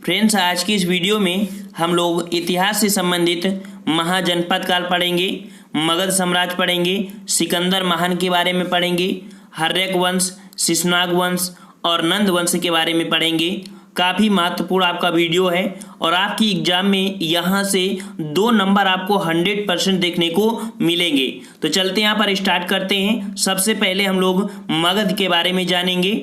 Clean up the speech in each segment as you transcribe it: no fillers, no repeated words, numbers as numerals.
Friends, आज की इस वीडियो में हम लोग इतिहास से संबंधित महाजनपद काल पढ़ेंगे, मगध साम्राज्य पढ़ेंगे, सिकंदर महान के बारे में पढ़ेंगे, हर्यक वंश, शिशुनाग वंश और नंद वंश के बारे में पढ़ेंगे। काफ़ी महत्वपूर्ण आपका वीडियो है और आपकी एग्जाम में यहाँ से 2 नंबर आपको 100% देखने को मिलेंगे। तो चलते यहाँ पर स्टार्ट करते हैं। सबसे पहले हम लोग मगध के बारे में जानेंगे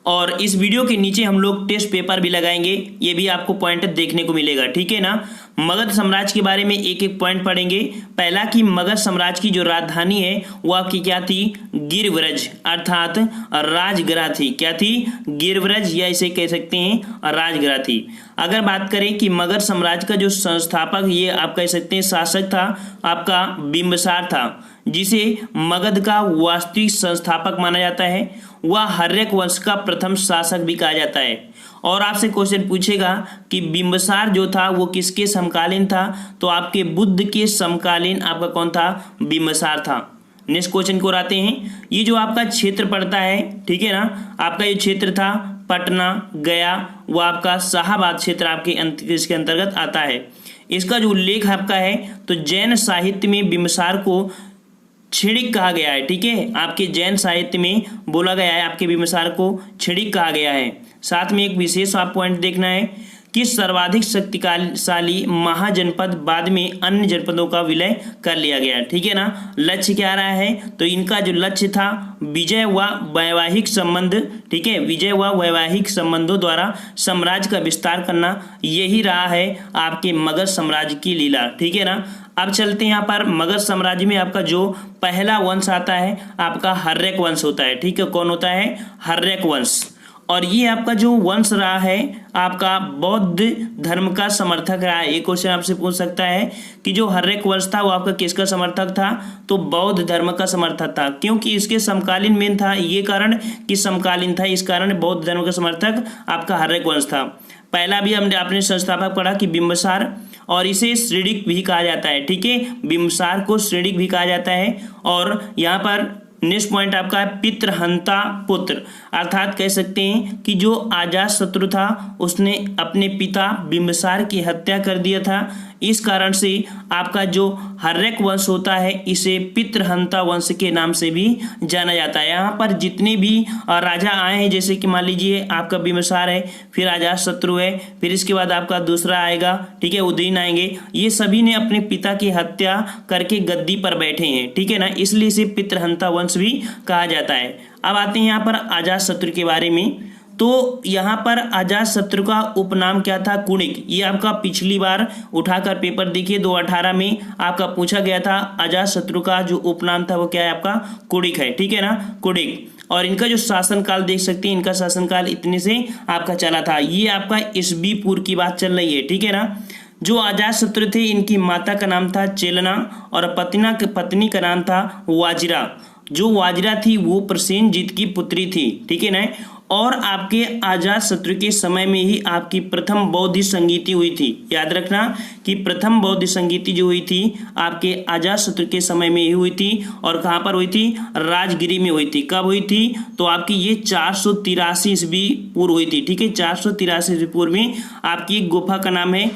और इस वीडियो के नीचे हम लोग टेस्ट पेपर भी लगाएंगे, ये भी आपको पॉइंट देखने को मिलेगा, ठीक है ना। मगध साम्राज्य के बारे में एक एक पॉइंट पढ़ेंगे। पहला कि मगध साम्राज्य की जो राजधानी है वो आपकी क्या थी? गिरिव्रज अर्थात राजगृह थी। क्या थी? गिरिव्रज, या इसे कह सकते हैं राजगृह थी। अगर बात करें कि मगध साम्राज्य का जो संस्थापक, ये आप कह सकते हैं शासक था, आपका बिंबिसार था, जिसे मगध का वास्तविक संस्थापक माना जाता है। वह हर्यक वंश का प्रथम शासक भी कहा जाता है। और आपसे क्वेश्चन पूछेगा कि बिंबिसार जो था वो किसके समकालीन था, तो आपके बुद्ध के समकालीन आपका कौन था? बिंबिसार था। नेक्स्ट क्वेश्चन को आते हैं। ये जो आपका क्षेत्र पड़ता है, ठीक है ना, आपका ये क्षेत्र था पटना, गया, वो आपका शाहाबाद क्षेत्र आपके इसके अंतर्गत आता है। इसका जो उल्लेख आपका है तो जैन साहित्य में बिंबिसार को छिड़िक कहा गया है, ठीक है। आपके जैन साहित्य में बोला गया है आपके बिंबिसार को छिड़िक कहा गया है। साथ में एक विशेष आप पॉइंट देखना है कि सर्वाधिक शक्तिशाली महाजनपद बाद में अन्य जनपदों का विलय कर लिया गया, ठीक है ना। लक्ष्य क्या रहा है? तो इनका जो लक्ष्य था विजय व वैवाहिक संबंध, ठीक है, विजय व वैवाहिक संबंधों द्वारा साम्राज्य का विस्तार करना, यही रहा है आपके मगध साम्राज्य की लीला, ठीक है ना। अब चलते हैं यहाँ पर मगध साम्राज्य में आपका जो पहला वंश आता है आपका हर्यक वंश होता है, ठीक है। कौन होता है? हर्यक वंश। और ये आपका जो वंश रहा है आपका बौद्ध धर्म का समर्थक रहा है। एक क्वेश्चन आपसे पूछ सकता है कि जो हर्यक वंश था वो आपका किसका समर्थक था? तो बौद्ध धर्म का समर्थक था, क्योंकि इसके समकालीन में था, ये कारण कि समकालीन था, इस कारण बौद्ध धर्म का समर्थक आपका हर्यक वंश था। पहला भी हमने अपने संस्थापक पढ़ा कि बिंबिसार, और इसे श्रीडिक भी कहा जाता है, ठीक है। बिंबिसार को श्रीडिक भी कहा जाता है। और यहाँ पर नेक्स्ट पॉइंट आपका है पितृहंता पुत्र, अर्थात कह सकते हैं कि जो अजातशत्रु था उसने अपने पिता बिंबिसार की हत्या कर दिया था। इस कारण से आपका जो हर्यक वंश होता है इसे पितृहंता वंश के नाम से भी जाना जाता है। यहाँ पर जितने भी राजा आए हैं, जैसे कि मान लीजिए आपका बिंबिसार है, फिर अजातशत्रु है, फिर इसके बाद आपका दूसरा आएगा, ठीक है, उदयन आएंगे, ये सभी ने अपने पिता की हत्या करके गद्दी पर बैठे हैं, ठीक है ना, इसलिए इसे पितृहंता वंश भी कहा जाता है। अब आते हैं यहाँ पर अजातशत्रु के बारे में। तो यहाँ पर अजातशत्रु का उपनाम क्या था? कुणिक। ये आपका पिछली बार उठाकर पेपर देखिए 2018 में आपका पूछा गया था। अजातशत्रु का जो उपनाम था वो क्या है? आपका कुणिक है, ठीक है ना, कुणिक। और इनका जो शासनकाल देख सकते हैं, इनका शासनकाल इतने से आपका चला था। ये आपका ईस्वी पूर्व की बात चल रही है, ठीक है ना। जो अजातशत्रु थे इनकी माता का नाम था चेलना और पत्नी का नाम था वाजिरा। जो वाजिरा थी वो प्रसेनजीत की पुत्री थी, ठीक है ना। और आपके अजातशत्रु के समय में ही आपकी प्रथम बौद्ध संगीति हुई थी। याद रखना कि प्रथम बौद्ध संगीति जो हुई थी आपके अजातशत्रु के समय में ही हुई थी। और कहाँ पर हुई थी? राजगिरी में हुई थी। कब हुई थी? तो आपकी ये 483 ईस्वी पूर्व हुई थी, ठीक है। 483 ईस्वी पूर्व में आपकी एक गुफा का नाम है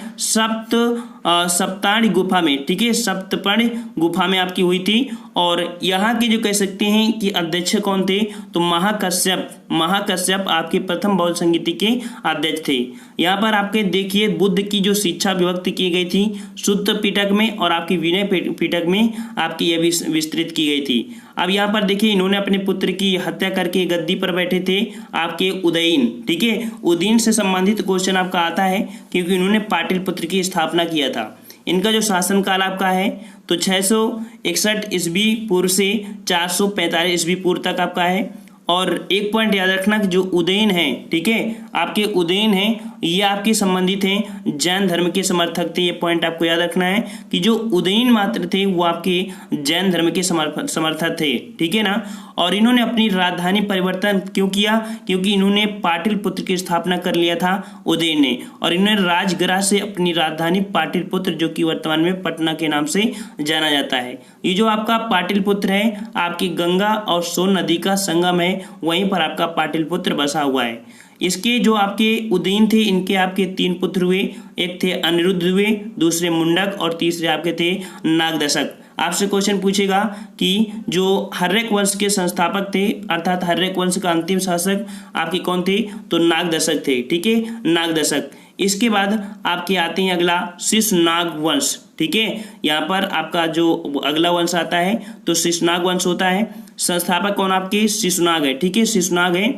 सप्ताणी गुफा में, ठीक है, सप्तपर्ण गुफा में आपकी हुई थी। और यहाँ के जो कह सकते हैं कि अध्यक्ष कौन थे? तो महाकश्यप आपके प्रथम बौद्ध संगीति के अध्यक्ष थे। यहाँ पर आपके देखिए बुद्ध की जो शिक्षा विभक्त की गई थी शुद्ध पिटक में और आपकी विनय पिटक में आपकी यह विस्तृत की गई थी। अब यहाँ पर देखिए इन्होंने अपने पुत्र की हत्या करके गद्दी पर बैठे थे आपके उदयन, ठीक है। उदयन से संबंधित क्वेश्चन आपका आता है क्योंकि इन्होंने पाटलिपुत्र की स्थापना किया था। इनका जो शासनकाल आपका है तो 661 ईस्वी पूर्व से 445 ईस्वी पूर्व तक आपका है। और एक पॉइंट याद रखना कि जो उदयन है, ठीक है, आपके उदयन है, ये आपके संबंधित हैं जैन धर्म के समर्थक थे। ये पॉइंट आपको याद रखना है कि जो उदयन मात्र थे वो आपके जैन धर्म के समर्थक थे, ठीक है ना। और इन्होंने अपनी राजधानी परिवर्तन क्यों किया? क्योंकि इन्होंने पाटलिपुत्र की स्थापना कर लिया था उदयन ने, और इन्होंने राजगृह से अपनी राजधानी पाटलिपुत्र, जो कि वर्तमान में पटना के नाम से जाना जाता है। ये जो आपका पाटलिपुत्र है आपकी गंगा और सोन नदी का संगम है, वहीं पर आपका पाटलिपुत्र बसा हुआ है। इसके जो आपके उदयन थे, इनके आपके 3 पुत्र हुए। एक थे अनिरुद्ध हुए, दूसरे मुंडक और तीसरे आपके थे नागदशक। आपसे क्वेश्चन पूछेगा कि जो हर्यक वंश के संस्थापक थे, अर्थात हर्यक वंश का अंतिम शासक आपके कौन थे, तो नागदशक थे। ठीक है, नागदशक। इसके बाद आपके आते हैं अगला शिशुनाग वंश। ठीक है, यहाँ पर आपका जो अगला वंश आता है तो शिशुनाग वंश होता है। संस्थापक कौन आपके, शिशुनाग है। ठीक है, शिशुनाग है।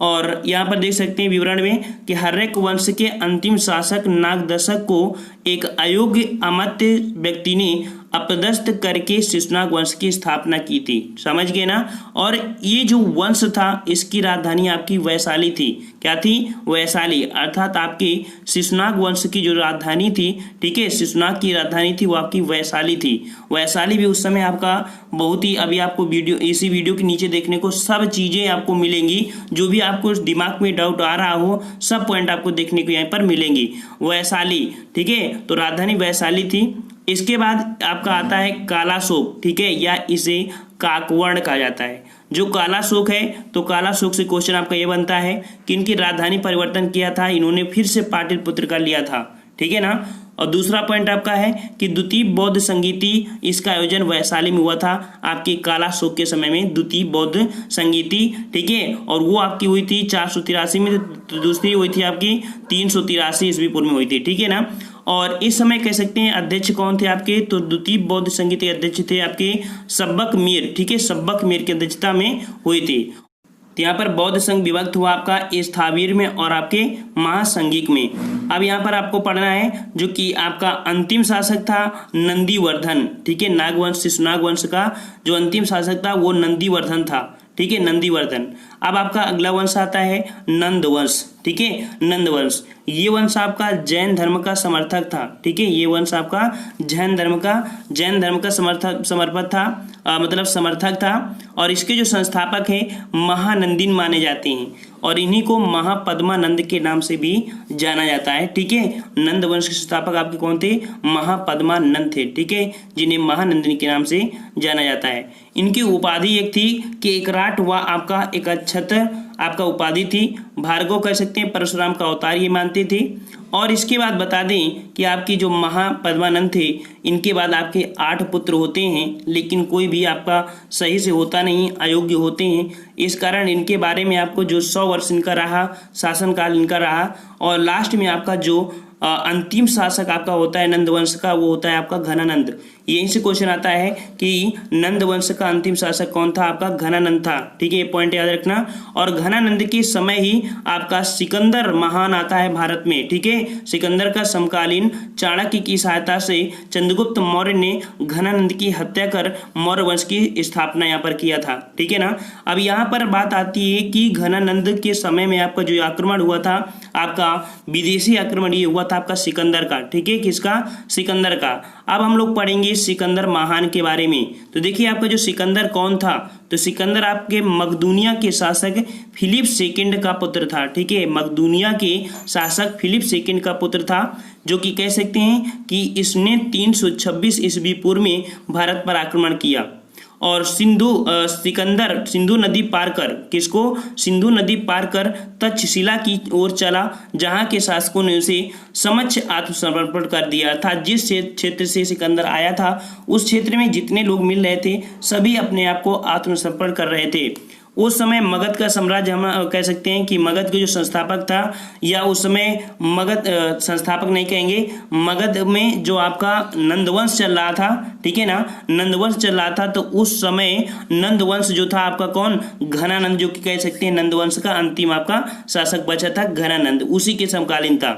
और यहाँ पर देख सकते हैं विवरण में कि हर्यक वंश के अंतिम शासक नागदशक को एक अयोग्य अमात्य व्यक्ति ने अपदस्थ करके शिशुनाग वंश की स्थापना की थी। समझ गए ना। और ये जो वंश था इसकी राजधानी आपकी वैशाली थी। क्या थी, वैशाली। अर्थात आपके शिशुनाग वंश की जो राजधानी थी, ठीक है, शिशुनाग की राजधानी थी वो आपकी वैशाली थी। वैशाली भी उस समय आपका बहुत ही, अभी आपको वीडियो, इसी वीडियो के नीचे देखने को सब चीजें आपको मिलेंगी, जो भी आपको दिमाग में डाउट आ रहा हो सब पॉइंट आपको देखने को यहाँ पर मिलेंगी। वैशाली, ठीक है, तो राजधानी वैशाली थी। इसके बाद आपका आता है कालाशोक। ठीक है, या इसे काकवर्ण कहा जाता है। जो कालाशोक है तो कालाशोक से क्वेश्चन आपका ये बनता है कि इनकी राजधानी परिवर्तन किया था, इन्होंने फिर से पाटलिपुत्र का लिया था। ठीक है ना। और दूसरा पॉइंट आपका है कि द्वितीय बौद्ध संगीति, इसका आयोजन वैशाली में हुआ था आपके कालाशोक के समय में, द्वितीय बौद्ध संगीति। ठीक है, और वो आपकी हुई थी 483 में, तो दूसरी हुई थी आपकी 383 ईस्वी पूर्व में हुई थी। ठीक है ना। और इस समय कह सकते हैं अध्यक्ष कौन थे आपके, तो द्वितीय बौद्ध संगीत के अध्यक्ष थे आपके सब्बक मीर। ठीक है, सब्बक मीर की अध्यक्षता में हुई थी। तो यहाँ पर बौद्ध संघ विभक्त हुआ आपका स्थावीर में और आपके महासंघिक में। अब यहाँ पर आपको पढ़ना है जो कि आपका अंतिम शासक था नंदीवर्धन। ठीक है, नागवंश शिशुनाग वंश का जो अंतिम शासक था वो नंदीवर्धन था। ठीक है, नंदीवर्धन। अब आपका अगला वंश आता है नंदवंश। ठीक है, नंदवंश। ये वंश आपका जैन धर्म का समर्थक था। ठीक है, ये वंश आपका जैन धर्म का समर्थक था, मतलब समर्थक था। और इसके जो संस्थापक हैं महानंदीन माने जाते हैं और इन्हीं को महापद्मानंद के नाम से भी जाना जाता है। ठीक है, नंद वंश के संस्थापक आपके कौन थे, महापद्मानंद थे। ठीक है, जिन्हें महानंदिनी के नाम से जाना जाता है। इनकी उपाधि एक थी कि एकराट व आपका एक अक्षत आपका उपाधि थी। भार्गव कह सकते हैं परशुराम का अवतार ये मानते थे। और इसके बाद बता दें कि आपकी जो महापद्मानंद थे, इनके बाद आपके 8 पुत्र होते हैं, लेकिन कोई भी आपका सही से होता नहीं, अयोग्य होते हैं। इस कारण इनके बारे में आपको जो 100 वर्ष इनका रहा, शासनकाल इनका रहा, और लास्ट में आपका जो अंतिम शासक आपका होता है नंदवंश का, वो होता है आपका घनानंद। यहीं से क्वेश्चन आता है कि नंदवंश का अंतिम शासक कौन था, आपका घनानंद था। ठीक है, ये पॉइंट याद रखना। और घनानंद के समय ही आपका सिकंदर महान आता है भारत में। ठीक है, सिकंदर का समकालीन चाणक्य की सहायता से चंद्रगुप्त मौर्य ने घनानंद की हत्या कर मौर्य वंश की स्थापना यहाँ पर किया था। ठीक है ना। अब यहाँ पर बात आती है कि घनानंद के समय में आपका जो आक्रमण हुआ था, आपका विदेशी आक्रमण ये हुआ था आपका सिकंदर का। ठीक है, किसका, सिकंदर का। अब हम लोग पढ़ेंगे सिकंदर महान के बारे में। तो देखिए आपका जो सिकंदर कौन था, तो सिकंदर आपके मकदूनिया के शासक फिलिप सेकंड का पुत्र था। ठीक है, मकदूनिया के शासक फिलिप सेकंड का पुत्र था, जो कि कह सकते हैं कि इसने 326 ईस्वी पूर्व में भारत पर आक्रमण किया और सिकंदर सिंधु नदी पार कर, किसको, सिंधु नदी पार कर तक्षशिला की ओर चला, जहां के शासकों ने उसे समक्ष आत्मसमर्पण कर दिया था। जिस क्षेत्र से सिकंदर आया था उस क्षेत्र में जितने लोग मिल रहे थे सभी अपने आप को आत्मसमर्पण कर रहे थे। उस समय मगध का साम्राज्य हम कह सकते हैं कि मगध के जो संस्थापक था, या उस समय मगध संस्थापक नहीं कहेंगे, मगध में जो आपका नंदवंश चल रहा था, ठीक है ना, नंदवंश चल रहा था, तो उस समय नंदवंश जो था आपका कौन, घनानंद, जो कि कह सकते हैं नंदवंश का अंतिम आपका शासक बचा था घनानंद, उसी के समकालीन था।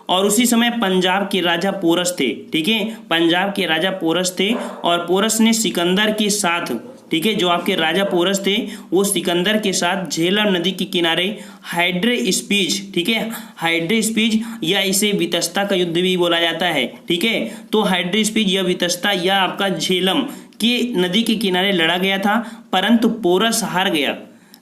और उसी समय पंजाब के राजा पोरस थे। ठीक है, पंजाब के राजा पोरस थे और पोरस ने सिकंदर के साथ, ठीक है, जो आपके राजा पोरस थे वो सिकंदर के साथ झेलम नदी के किनारे हाइड्रेस्पीज, ठीक है, हाइड्रेस्पीज या इसे वितस्ता का युद्ध भी बोला जाता है। ठीक है, तो हाइड्रेस्पीज या वितस्ता या आपका झेलम के नदी के किनारे लड़ा गया था, परंतु पोरस हार गया।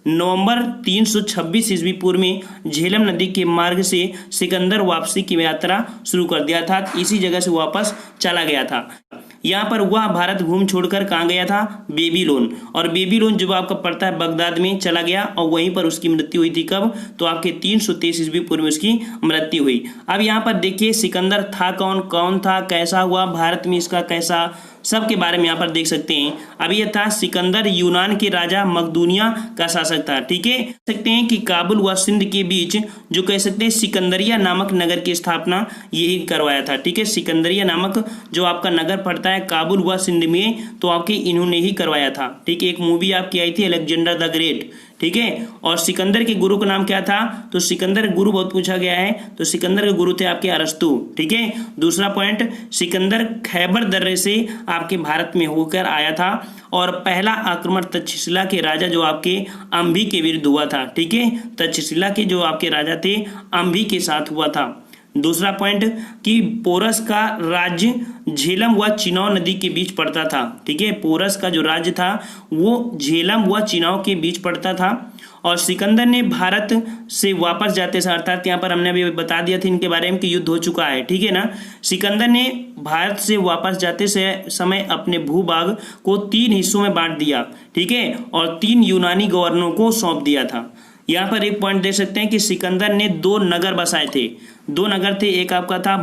नवंबर 326 ईस्वी पूर्व में झेलम नदी के मार्ग से सिकंदर वापसी की यात्रा शुरू कर दिया था, इसी जगह से वापस चला गया था। यहाँ पर वह भारत घूम छोड़कर कहाँ गया था, बेबीलोन। और बेबीलोन जो आपका पड़ता है बगदाद में चला गया और वहीं पर उसकी मृत्यु हुई थी। कब, तो आपके 323 ईस्वी पूर्व में उसकी मृत्यु हुई। अब यहाँ पर देखिए सिकंदर था कौन, कौन था, कैसा हुआ, भारत में इसका कैसा, सब के बारे में यहाँ पर देख सकते हैं। अब यह था सिकंदर यूनान के राजा मकदूनिया का शासक था। ठीक है, सकते हैं कि काबुल व सिंध के बीच जो कह सकते हैं सिकंदरिया नामक नगर की स्थापना यही करवाया था। ठीक है, सिकंदरिया नामक जो आपका नगर पड़ता है काबुल व सिंध में, तो आपके इन्होंने ही करवाया था। ठीक है, एक मूवी आपकी आई थी अलेक्जेंडर द ग्रेट। ठीक है, और सिकंदर के गुरु का नाम क्या था, तो सिकंदर के गुरु बहुत पूछा गया है, तो सिकंदर के गुरु थे आपके अरस्तु। ठीक है, दूसरा पॉइंट, सिकंदर खैबर दर्रे से आपके भारत में होकर आया था और पहला आक्रमण तक्षशिला के राजा जो आपके अंभी के विरुद्ध हुआ था। ठीक है, तक्षशिला के जो आपके राजा थे अंभी के साथ हुआ था। दूसरा पॉइंट कि पोरस का राज्य झेलम व चिनाव नदी के बीच पड़ता था। ठीक है, पोरस का जो राज्य था वो झेलम व चिनाव के बीच पड़ता था। और सिकंदर ने भारत से वापस जाते समय, अर्थात यहाँ पर हमने अभी बता दिया था इनके बारे में कि युद्ध हो चुका है। ठीक है ना, सिकंदर ने भारत से वापस जाते समय अपने भूभाग को 3 हिस्सों में बांट दिया। ठीक है, और 3 यूनानी गवर्नरों को सौंप दिया था। यहाँ पर एक पॉइंट देख सकते हैं कि सिकंदर ने 2 नगर बसाए थे। 2 नगर थे, एक आपका था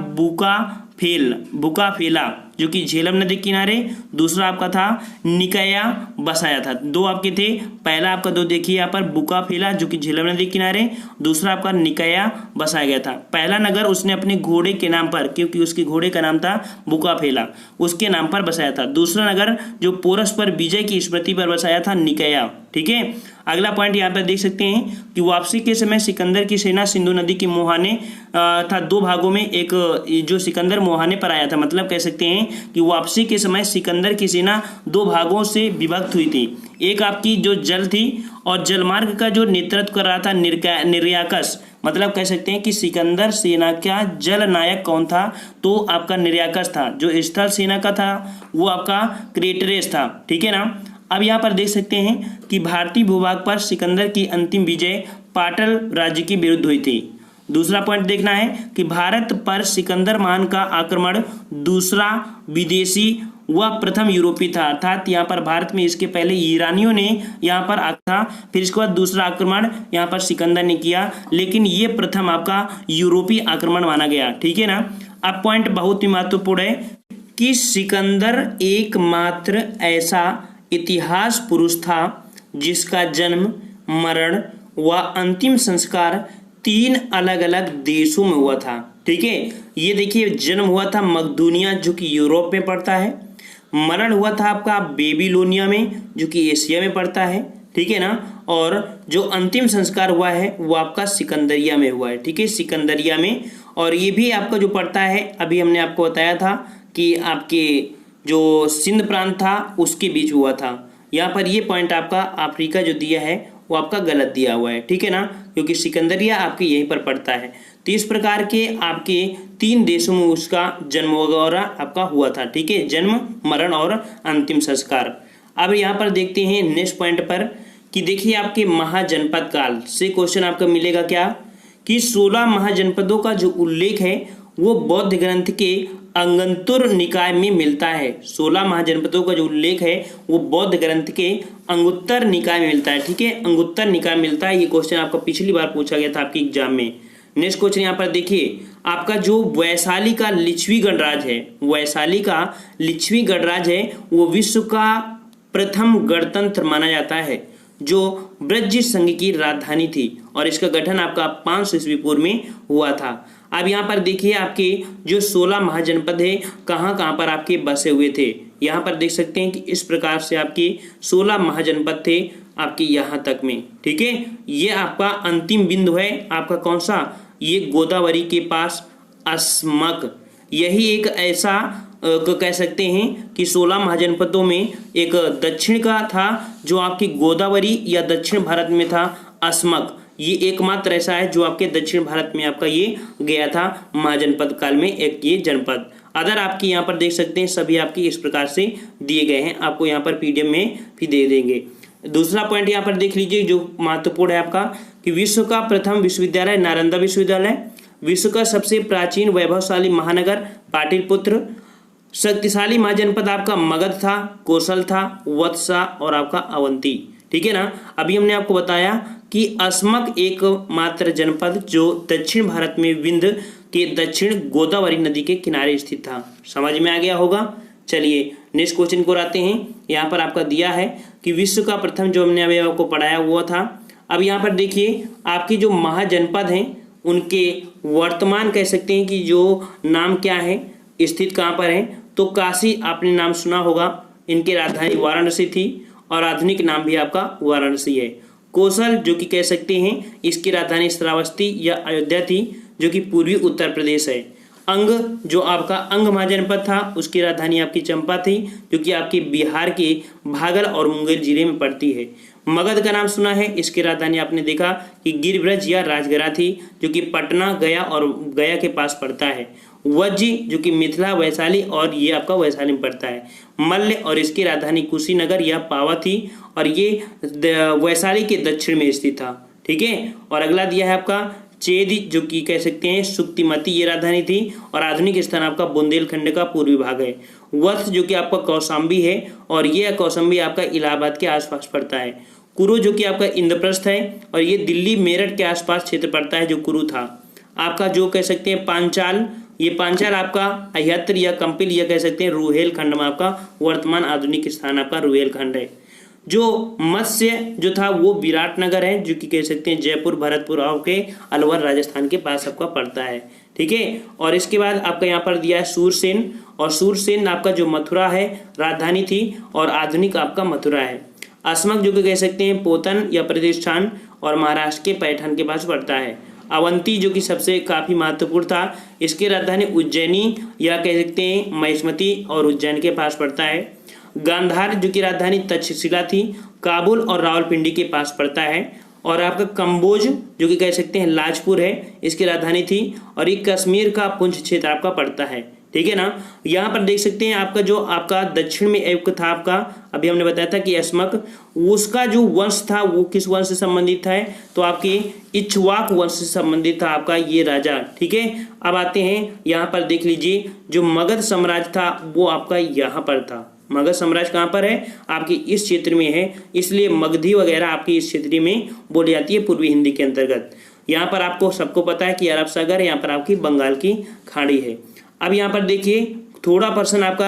बुकाफेला जो कि झेलम नदी किनारे, दूसरा आपका था निकाया बसाया था। 2 आपके थे, पहला आपका 2 देखिए यहाँ पर बुकाफेला जो कि झेलम नदी किनारे, दूसरा आपका निकाया बसाया गया था। पहला नगर उसने अपने घोड़े के नाम पर, क्योंकि उसके घोड़े का नाम था बुकाफेला, उसके नाम पर बसाया था। दूसरा नगर जो पोरस पर विजय की स्मृति पर बसाया था, निकाया। ठीक है, अगला पॉइंट यहाँ पर देख सकते हैं कि वापसी के समय सिकंदर की सेना सिंधु नदी के मुहाने था 2 भागों में, एक जो सिकंदर मुहाने पर आया था, मतलब कह सकते हैं कि वापसी के समय सिकंदर की सेना 2 भागों से विभक्त हुई थी। एक आपकी जो जल थी और जलमार्ग का जो नेतृत्व कर रहा था निर्याकस, मतलब कह सकते हैं कि सिकंदर सेना का जल नायक कौन था, तो आपका निर्याकस था। जो स्थल सेना का था वो आपका क्रेटरेस था। ठीक है ना, अब यहाँ पर देख सकते हैं कि भारतीय भूभाग पर सिकंदर की अंतिम विजय पाटल राज्य के विरुद्ध हुई थी। दूसरा पॉइंट देखना है कि भारत पर सिकंदर महान का आक्रमण दूसरा विदेशी व प्रथम यूरोपीय था, अर्थात यहाँ पर भारत में इसके पहले ईरानियों ने यहाँ पर था, फिर इसके बाद दूसरा आक्रमण यहाँ पर सिकंदर ने किया, लेकिन ये प्रथम आपका यूरोपीय आक्रमण माना गया। ठीक है ना, अब पॉइंट बहुत ही महत्वपूर्ण है कि सिकंदर एकमात्र ऐसा इतिहास पुरुष था जिसका जन्म, मरण व अंतिम संस्कार 3 अलग अलग देशों में हुआ था। ठीक है, ये देखिए जन्म हुआ था मकदूनिया जो कि यूरोप में पड़ता है, मरण हुआ था आपका बेबीलोनिया में जो कि एशिया में पड़ता है। ठीक है ना, और जो अंतिम संस्कार हुआ है वो आपका सिकंदरिया में हुआ है। ठीक है, सिकंदरिया में, और ये भी आपका जो पड़ता है अभी हमने आपको बताया था कि आपके जो सिंध प्रांत था उसके बीच हुआ था। यहाँ पर ये पॉइंट आपका अफ्रीका जो दिया है वो आपका गलत दिया हुआ है। ठीक है ना, क्योंकि सिकंदरिया आपके यहीं पर पड़ता है। तो इस प्रकार के आपके 3 देशों में उसका जन्म वगैरह आपका हुआ था। ठीक है, जन्म, मरण और अंतिम संस्कार। अब यहाँ पर देखते हैं नेक्स्ट पॉइंट पर कि देखिए आपके महाजनपद काल से क्वेश्चन आपका मिलेगा क्या कि 16 महाजनपदों का जो उल्लेख है वो बौद्ध ग्रंथ के अंगुत्तर निकाय में मिलता है। 16 महाजनपदों का जो उल्लेख है वो बौद्ध ग्रंथ के अंगुत्तर निकाय में मिलता है। ठीक है, अंगुत्तर निकाय मिलता है। ये क्वेश्चन आपका पिछली बार पूछा गया था आपके एग्जाम में। नेक्स्ट क्वेश्चन यहाँ पर देखिए आपका जो वैशाली का लिच्छवी गणराज्य है, वैशाली का लिच्छवी गणराज्य है वो विश्व का प्रथम गणतंत्र माना जाता है जो ब्रज संघ की राजधानी थी, और इसका गठन आपका 500 ईस्वी पूर्व में हुआ था। अब यहाँ पर देखिए आपके जो 16 महाजनपद है कहाँ कहाँ पर आपके बसे हुए थे। यहाँ पर देख सकते हैं कि इस प्रकार से आपके 16 महाजनपद थे आपके यहाँ तक में। ठीक है, ये आपका अंतिम बिंदु है आपका कौन सा, ये गोदावरी के पास अस्मक। यही एक ऐसा कह सकते हैं कि 16 महाजनपदों में एक दक्षिण का था जो आपकी गोदावरी या दक्षिण भारत में था अस्मक। ये एकमात्र ऐसा है जो आपके दक्षिण भारत में आपका ये गया था महाजनपद काल में एक ये जनपद। अदर आपकी यहाँ पर देख सकते हैं सभी आपकी इस प्रकार से दिए गए हैं, आपको यहाँ पर पीडीएफ में भी दे देंगे। दूसरा पॉइंट यहाँ पर देख लीजिए जो महत्वपूर्ण है आपका कि विश्व का प्रथम विश्वविद्यालय नालंदा विश्वविद्यालय, विश्व का सबसे प्राचीन वैभवशाली महानगर पाटलिपुत्र, शक्तिशाली महाजनपद आपका मगध था, कोसल था, वत्सा और आपका अवंती। ठीक है ना। अभी हमने आपको बताया कि अस्मक एकमात्र जनपद जो दक्षिण भारत में विंध्य के दक्षिण गोदावरी नदी के किनारे स्थित था। समझ में आ गया होगा। चलिए नेक्स्ट क्वेश्चन को आते हैं। यहाँ पर आपका दिया है कि विश्व का प्रथम, जो हमने अभी आपको पढ़ाया हुआ था। अब यहाँ पर देखिए आपकी जो महाजनपद हैं उनके वर्तमान कह सकते हैं कि जो नाम क्या है, स्थित कहाँ पर है, तो काशी आपने नाम सुना होगा, इनकी राजधानी वाराणसी थी और आधुनिक नाम भी आपका वाराणसी है। कोसल जो कि कह सकते हैं इसकी राजधानी श्रावस्ती या अयोध्या थी, जो कि पूर्वी उत्तर प्रदेश है। अंग जो आपका अंग महाजनपद था उसकी राजधानी आपकी चंपा थी, जो कि आपके बिहार के भागल और मुंगेर जिले में पड़ती है। मगध का नाम सुना है, इसकी राजधानी आपने देखा कि गिरिब्रज या राजगरा थी, जो कि पटना, गया और गया के पास पड़ता है। वज्जी जो कि मिथिला, वैशाली और ये आपका वैशाली में पड़ता है। मल्ल और इसकी राजधानी कुशीनगर या पावा थी और ये वैशाली के दक्षिण में स्थित था। ठीक है। और अगला दिया है आपका चेदी, जो कि कह सकते हैं सुक्तिमती, ये राजधानी थी और आधुनिक स्थान आपका बुंदेलखंड का पूर्वी भाग है। वत्स जो कि आपका कौशाम्बी है और ये कौशाम्बी आपका इलाहाबाद के आसपास पड़ता है। कुरु जो कि आपका इंद्रप्रस्थ है और ये दिल्ली मेरठ के आसपास क्षेत्र पड़ता है, जो कुरु था। आपका जो कह सकते हैं पांचाल, ये पांचाल आपका अयत्र या कंपिल या कह सकते हैं रुहेलखंड में आपका वर्तमान आधुनिक स्थान आपका रुहेलखंड है। जो मत्स्य जो था वो विराटनगर है, जो कि कह सकते हैं जयपुर भरतपुर और के अलवर राजस्थान के पास आपका पड़ता है। ठीक है। और इसके बाद आपका यहाँ पर दिया है सूरसेन, और सूरसेन आपका जो मथुरा है राजधानी थी और आधुनिक आपका मथुरा है। अस्मक जो कि कह सकते हैं पोतन या प्रतिष्ठान और महाराष्ट्र के पैठण के पास पड़ता है। अवंती जो कि सबसे काफ़ी महत्वपूर्ण था, इसकी राजधानी उज्जैनी या कह सकते हैं महिष्मती और उज्जैन के पास पड़ता है। गांधार जो कि राजधानी तक्षशिला थी, काबुल और रावलपिंडी के पास पड़ता है। और आपका कम्बोज जो कि कह सकते हैं लाजपुर है, इसकी राजधानी थी और ये कश्मीर का पुंछ क्षेत्र आपका पड़ता है। ठीक है ना। यहाँ पर देख सकते हैं आपका जो आपका दक्षिण में एक था आपका, अभी हमने बताया था कि अस्मक, उसका जो वंश था वो किस वंश से संबंधित है, तो आपके इक्ष्वाक वंश से संबंधित था आपका ये राजा। ठीक है। अब आते हैं यहाँ पर देख लीजिए, जो मगध साम्राज्य था वो आपका यहाँ पर था। मगध साम्राज्य कहाँ पर है, आपके इस क्षेत्र में है, इसलिए मगधी वगैरह आपकी इस क्षेत्र में बोली जाती है पूर्वी हिंदी के अंतर्गत। यहाँ पर आपको सबको पता है कि अरब सागर, यहाँ पर आपकी बंगाल की खाड़ी है। अब यहाँ पर देखिए थोड़ा पर्सन आपका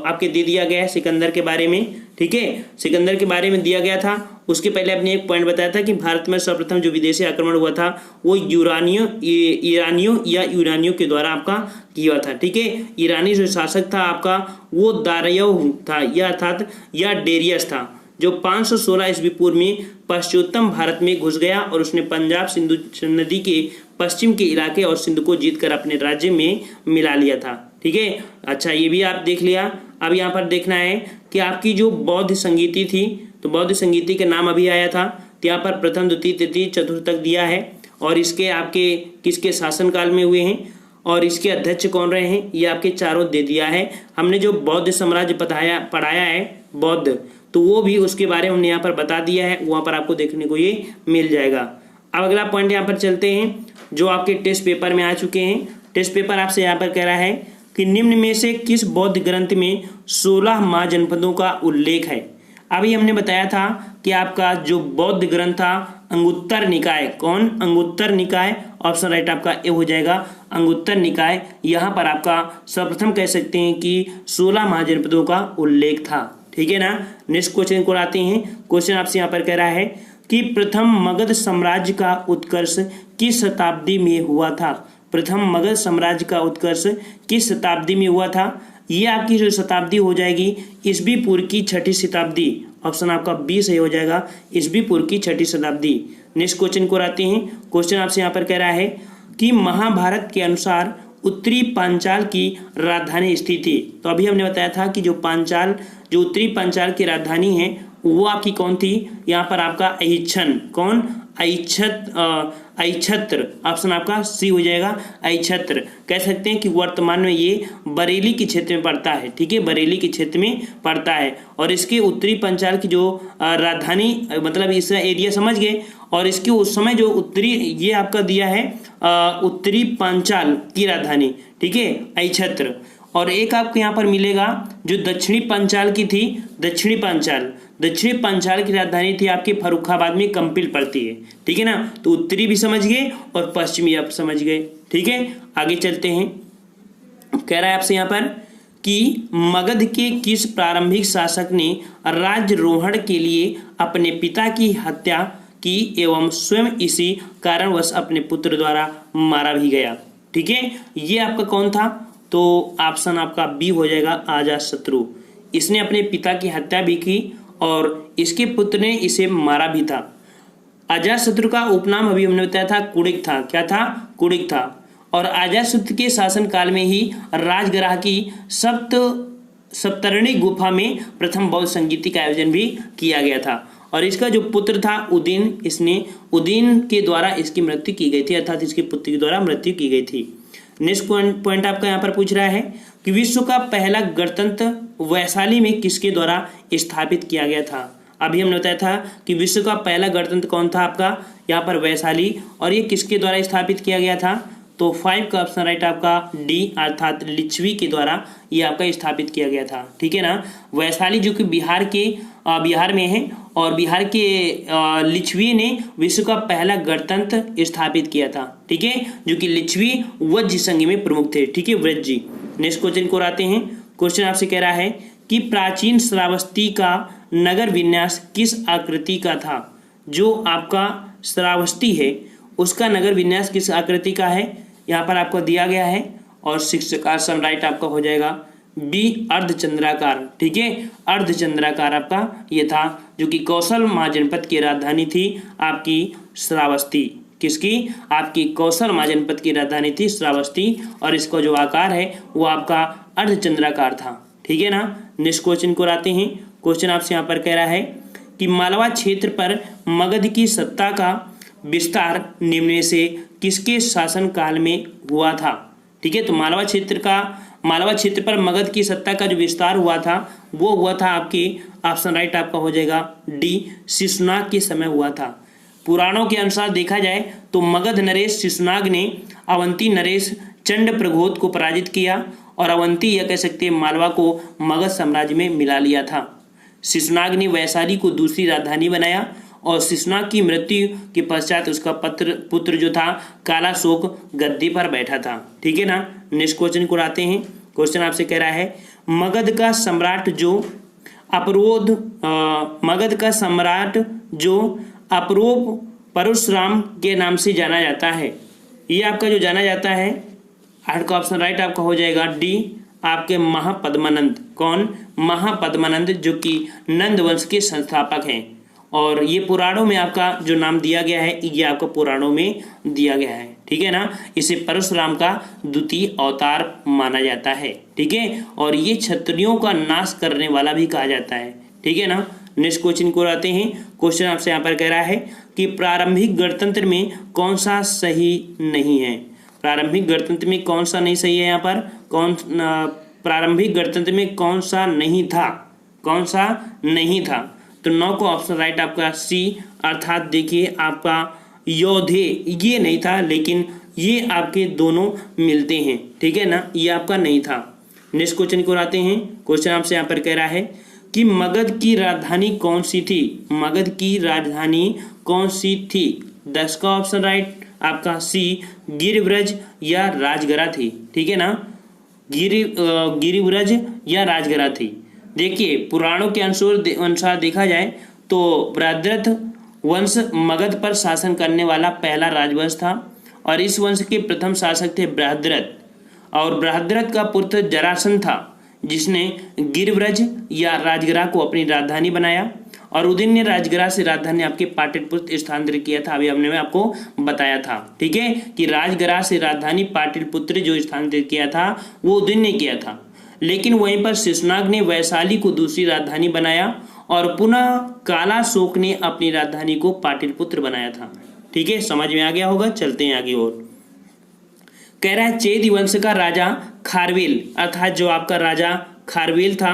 आपके दे दिया गया है सिकंदर के बारे में। ठीक है। सिकंदर के बारे में दिया गया था, उसके पहले आपने एक पॉइंट बताया था कि भारत में सर्वप्रथम जो विदेशी आक्रमण हुआ था वो ईरानियों या यूनानियों के द्वारा आपका किया था। ठीक है। ईरानी जो शासक था आपका वो दारियव था या अर्थात या डेरियस था, जो 516 ईस्वी पूर्व में पश्चिमोत्तर भारत में घुस गया और उसने पंजाब सिंधु नदी के पश्चिम के इलाके और सिंध को जीतकर अपने राज्य में मिला लिया था। ठीक है। अच्छा, ये भी आप देख लिया। अब यहाँ पर देखना है कि आपकी जो बौद्ध संगीति थी, तो बौद्ध संगीति के नाम अभी आया था, तो यहाँ पर प्रथम, द्वितीय, तृतीय, चतुर्थ तक दिया है और इसके आपके किसके शासनकाल में हुए हैं और इसके अध्यक्ष कौन रहे हैं, ये आपके चारों दे दिया है। हमने जो बौद्ध साम्राज्य पढ़ाया है बौद्ध, तो वो भी उसके बारे में हमने यहाँ पर बता दिया है, वहाँ पर आपको देखने को ये मिल जाएगा। अब अगला पॉइंट यहाँ पर चलते हैं, जो आपके टेस्ट पेपर में आ चुके हैं। टेस्ट पेपर आपसे यहाँ पर कह रहा है कि निम्न में से किस बौद्ध ग्रंथ में 16 महाजनपदों का उल्लेख है। अभी हमने बताया था कि आपका जो बौद्ध ग्रंथ था अंगुत्तर निकाय, कौन, अंगुत्तर निकाय, ऑप्शन राइट आपका ए हो जाएगा, अंगुत्तर निकाय। यहाँ पर आपका सर्वप्रथम कह सकते हैं कि 16 महाजनपदों का उल्लेख था। ठीक है ना। नेक्स्ट क्वेश्चन को आते हैं। क्वेश्चन आपसे यहाँ पर कह रहा है कि प्रथम मगध साम्राज्य का उत्कर्ष किस शताब्दी में हुआ था। प्रथम मगध साम्राज्य का उत्कर्ष किस शताब्दी में हुआ था। ये आपकी जो शताब्दी हो जाएगी ईस्वी पूर्व की 6ठी शताब्दी, ऑप्शन आपका बी सही हो जाएगा, ईस्वी पूर्व की 6ठी शताब्दी। नेक्स्ट क्वेश्चन को आते हैं। क्वेश्चन आपसे यहाँ पर कह रहा है कि महाभारत के अनुसार उत्तरी पांचाल की राजधानी स्थित थी। तो अभी हमने बताया था कि जो पांचाल, जो उत्तरी पांचाल की राजधानी है वो आपकी कौन थी, यहाँ पर आपका अहिच्छन, कौन, अहिच्छत्र, ऑप्शन आपका सी हो जाएगा, अहिच्छत्र। कह सकते हैं कि वर्तमान में ये बरेली के क्षेत्र में पड़ता है। ठीक है, बरेली के क्षेत्र में पड़ता है और इसके उत्तरी पंचाल की जो राजधानी, मतलब इस एरिया समझ गए, और इसके उस समय जो उत्तरी, ये आपका दिया है उत्तरी पांचाल की राजधानी। ठीक है, अहिच्छत्र। और एक आपको यहाँ पर मिलेगा जो दक्षिणी पंचाल की थी, दक्षिणी पंचाल की राजधानी थी आपके फर्रुखाबाद में कंपिल पड़ती है। ठीक है ना, तो उत्तरी भी समझ गए और पश्चिमी आप समझ गए। ठीक है, आगे चलते हैं। कह रहा है आपसे यहाँ पर कि मगध के किस प्रारंभिक शासक ने राज्यारोहण के लिए अपने पिता की हत्या की एवं स्वयं इसी कारणवश अपने पुत्र द्वारा मारा भी गया। ठीक है, ये आपका कौन था? तो ऑप्शन आपका बी हो जाएगा, अजातशत्रु। इसने अपने पिता की हत्या भी की और इसके पुत्र ने इसे मारा भी था। अजातशत्रु का उपनाम अभी हमने बताया था कुणिक था। क्या था? कुणिक था। और अजातशत्रु के शासन काल में ही राजगृह की सप्तर्षि गुफा में प्रथम बौद्ध संगीति का आयोजन भी किया गया था। और इसका जो पुत्र था उदीन, इसने उदीन के द्वारा इसकी मृत्यु की गई थी, अर्थात इसके पुत्र के द्वारा मृत्यु की गई थी। नेक्स्ट पॉइंट आपका यहाँ पर पूछ रहा है कि विश्व का पहला गणतंत्र वैशाली में किसके द्वारा स्थापित किया गया था? अभी हमने बताया था कि विश्व का पहला गणतंत्र कौन था आपका? यहाँ पर वैशाली। और ये किसके द्वारा स्थापित किया गया था? तो 5 का ऑप्शन राइट आपका डी, अर्थात लिच्छवी के द्वारा ये आपका स्थापित किया गया था। ठीक है ना, वैशाली जो कि बिहार में है और बिहार के लिच्छवी ने विश्व का पहला गणतंत्र स्थापित किया था। ठीक है, जो कि लिच्छवी वज्र संघ में प्रमुख थे। ठीक है, व्रज जी। नेक्स्ट क्वेश्चन को आते हैं। क्वेश्चन आपसे कह रहा है कि प्राचीन श्रावस्ती का नगर विन्यास किस आकृति का था? जो आपका श्रावस्ती है उसका नगर विन्यास किस आकृति का है? यहाँ पर आपको दिया गया है और 6 का ऑप्शन राइट आपका हो जाएगा बी, अर्धचंद्राकार। ठीक है, अर्धचंद्राकार आपका ये था, जो कि कौशल महाजनपद की राजधानी थी आपकी श्रावस्ती। किसकी? आपकी कौशल महाजनपद की राजधानी थी श्रावस्ती। और इसका जो आकार है वो आपका अर्धचंद्राकार था। ठीक है ना, नेक्स्ट क्वेश्चन को आते हैं। क्वेश्चन आपसे यहाँ पर कह रहा है कि मालवा क्षेत्र पर मगध की सत्ता का विस्तार निम्न में से किसके शासन काल में हुआ था? ठीक है, तो मालवा क्षेत्र पर मगध की सत्ता का जो विस्तार हुआ था वो हुआ था आपके ऑप्शन राइट आपका हो जाएगा डी, शिशुनाग के समय हुआ था। पुराणों के अनुसार देखा जाए तो मगध नरेश शिशुनाग ने अवंती नरेश चंड प्रघोत को पराजित किया और अवंती या कह सकते हैं मालवा को मगध साम्राज्य में मिला लिया था। शिशुनाग ने वैशाली को दूसरी राजधानी बनाया और शिशुनाग की मृत्यु के पश्चात उसका पुत्र जो था कालाशोक गद्दी पर बैठा था। ठीक है ना, नेक्स्ट क्वेश्चन को आते हैं। क्वेश्चन आपसे कह रहा है मगध का सम्राट जो अप्रोप परशुराम के नाम से जाना जाता है, ये आपका जो जाना जाता है 8 का ऑप्शन राइट आपका हो जाएगा डी, आपके महापद्मानंद। कौन? महापद्मानंद, जो कि नंद वंश के संस्थापक हैं। और ये पुराणों में आपका जो नाम दिया गया है ये आपको पुराणों में दिया गया है। ठीक है ना, इसे परशुराम का द्वितीय अवतार माना जाता है। ठीक है, और ये क्षत्रियों का नाश करने वाला भी कहा जाता है। ठीक है ना, नेक्स्ट क्वेश्चन को आते हैं। क्वेश्चन आपसे यहाँ पर कह रहा है कि प्रारंभिक गणतंत्र में कौन सा सही नहीं है? प्रारंभिक गणतंत्र में कौन सा नहीं सही है? यहाँ पर प्रारंभिक गणतंत्र में कौन सा नहीं था? कौन सा नहीं था? तो 9 को ऑप्शन राइट आपका सी, अर्थात देखिए आपका योधे ये नहीं था, लेकिन ये आपके दोनों मिलते हैं। ठीक है ना, ये आपका नहीं था। नेक्स्ट क्वेश्चन को आते हैं। क्वेश्चन आपसे यहाँ पर कह रहा है कि मगध की राजधानी कौन सी थी? मगध की राजधानी कौन सी थी? 10 का ऑप्शन राइट आपका सी, गिरिव्रज या राजगरा थी। ठीक है ना, गिरिव्रज या राजगरा थी। देखिए पुराणों के अनुसार देखा जाए तो बृहद्रथ वंश मगध पर शासन करने वाला पहला राजवंश था और इस वंश के प्रथम शासक थे बृहद्रथ। और बृहद्रथ का पुत्र जरासंध था जिसने गिरिव्रज या राजगरा को अपनी राजधानी बनाया और उदयन ने राजगरा से राजधानी आपके पाटलिपुत्र स्थानांतरित किया था। अभी हमने आपको बताया था। ठीक है, कि राजगरा से राजधानी पाटलिपुत्र जो स्थानांतरित किया था वो उदयन ने किया था, लेकिन वहीं पर शिशुनाग ने वैशाली को दूसरी राजधानी बनाया और पुनः कालाशोक ने अपनी राजधानी को पाटलिपुत्र बनाया था। ठीक है, समझ में आ गया होगा। चलते हैं आगे और कह रहा है चेदी वंश का राजा खारवेल, अर्थात जो आपका राजा खारवेल था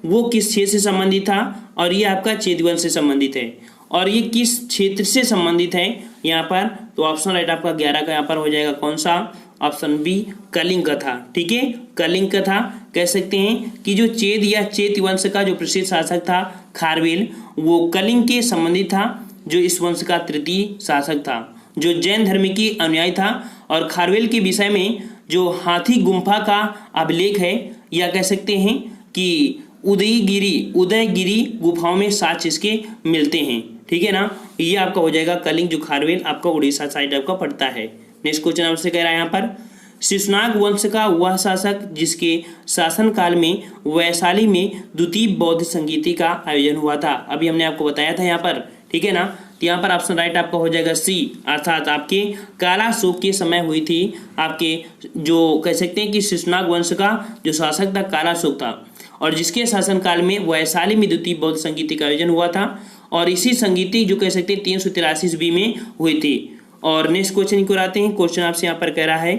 वो किस क्षेत्र से संबंधित था? और ये आपका चेदी वंश से संबंधित है। और ये किस क्षेत्र से संबंधित है यहाँ पर? तो ऑप्शन राइट आपका 11 का यहाँ पर हो जाएगा कौन सा? ऑप्शन बी कलिंग का था। ठीक है, कलिंग का था। कह सकते हैं कि जो चेद या चेत वंश का जो प्रसिद्ध शासक था खारवेल, वो कलिंग के संबंधित था, जो इस वंश का तृतीय शासक था, जो जैन धर्म की अनुयायी था। और खारवेल के विषय में जो हाथी गुम्फा का अभिलेख है, या कह सकते हैं कि उदयगिरी गुफाओं में साक्ष्य इसके मिलते हैं। ठीक है ना, ये आपका हो जाएगा कलिंग, जो खारवेल आपका उड़ीसा साइड आपका पड़ता है। नेक्स्ट क्वेश्चन आपसे कह रहा है यहाँ पर, शिशुनाग वंश का वह शासक जिसके शासनकाल में वैशाली में द्वितीय बौद्ध संगीति का आयोजन हुआ था। अभी हमने आपको बताया था यहाँ पर। ठीक है ना, तो यहाँ पर ऑप्शन राइट आपका हो जाएगा सी, अर्थात आपके काला शोक के समय हुई थी। आपके जो कह सकते हैं कि शिशुनाग वंश का जो शासक था काला शोक था, और जिसके शासनकाल में वैशाली में द्वितीय बौद्ध संगीति का आयोजन हुआ था। और इसी संगीति जो कह सकते हैं 383 ईस्वी में हुई थी। और नेक्स्ट क्वेश्चन को आते हैं। क्वेश्चन आपसे यहाँ पर कह रहा है,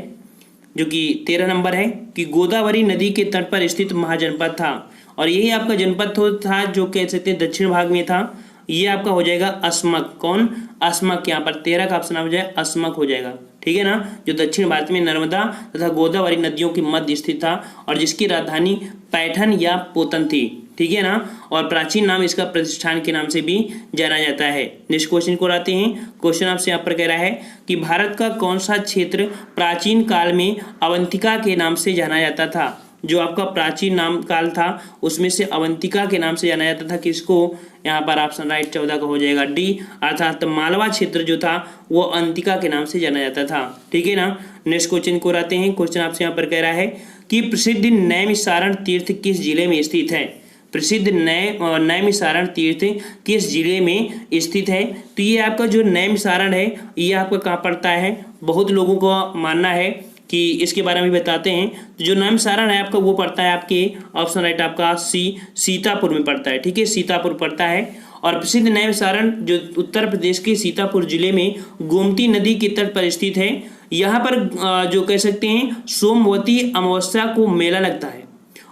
जो कि 13 नंबर है, कि गोदावरी नदी के तट पर स्थित महाजनपद था, और यही आपका जनपद था जो कह सकते हैं दक्षिण भाग में था। ये आपका हो जाएगा अस्मक। कौन? अस्मक। यहाँ पर 13 का ऑप्शन हो जाए अस्मक हो जाएगा। ठीक है ना, जो दक्षिण भारत में नर्मदा तथा गोदावरी नदियों के मध्य स्थित था, और जिसकी राजधानी पैठन या पोतन थी। ठीक है ना, और प्राचीन नाम इसका प्रतिष्ठान के नाम से भी जाना जाता है। नेक्स्ट क्वेश्चन को आते हैं। क्वेश्चन आपसे यहाँ पर कह रहा है कि भारत का कौन सा क्षेत्र प्राचीन काल में अवंतिका के नाम से जाना जाता था। जो आपका प्राचीन नाम काल था उसमें से अवंतिका के नाम से जाना जाता था। किसको? यहाँ पर ऑप्शन राइट 14 का हो जाएगा डी, अर्थात मालवा क्षेत्र जो था वो अवंतिका के नाम से जाना जाता था। ठीक है ना, नेक्स्ट क्वेश्चन को आते हैं। क्वेश्चन आपसे यहाँ पर कह रहा है कि प्रसिद्ध नैमिषारण तीर्थ किस जिले में स्थित है। प्रसिद्ध नैमिषारण तीर्थ किस जिले में स्थित है। तो ये आपका जो नैमिषारण है ये आपका कहाँ पड़ता है। बहुत लोगों को मानना है कि इसके बारे में बताते हैं। तो जो नैमिषारण है आपका वो पड़ता है आपके ऑप्शन राइट आपका सी, सीतापुर में पड़ता है। ठीक है, सीतापुर पड़ता है। और प्रसिद्ध नैमिषारण जो उत्तर प्रदेश के सीतापुर जिले में गोमती नदी के तट पर स्थित है। यहाँ पर जो कह सकते हैं सोमवती अमावस्या को मेला लगता है,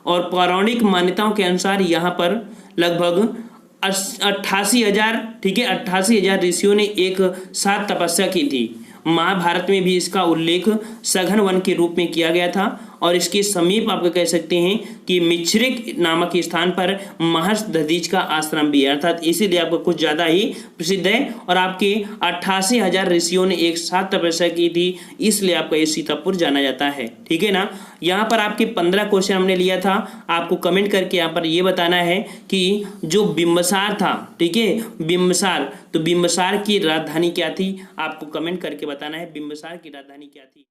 और पौराणिक मान्यताओं के अनुसार यहाँ पर लगभग 88,000, ठीक है, 88,000 ऋषियों ने एक साथ तपस्या की थी। महाभारत में भी इसका उल्लेख सघन वन के रूप में किया गया था, और इसके समीप आप कह सकते हैं कि मिश्रिक नामक स्थान पर महर्षि दधीच का आश्रम भी है, अर्थात इसीलिए आपको कुछ ज़्यादा ही प्रसिद्ध है। और आपके 88,000 ऋषियों ने एक साथ तपस्या की थी, इसलिए आपका ये सीतापुर जाना जाता है। ठीक है ना, यहाँ पर आपके 15 क्वेश्चन हमने लिया था। आपको कमेंट करके यहाँ पर ये बताना है कि जो बिम्बसार था, ठीक है, बिम्बसार, तो बिम्बसार की राजधानी क्या थी। आपको कमेंट करके बताना है बिम्बसार की राजधानी क्या थी।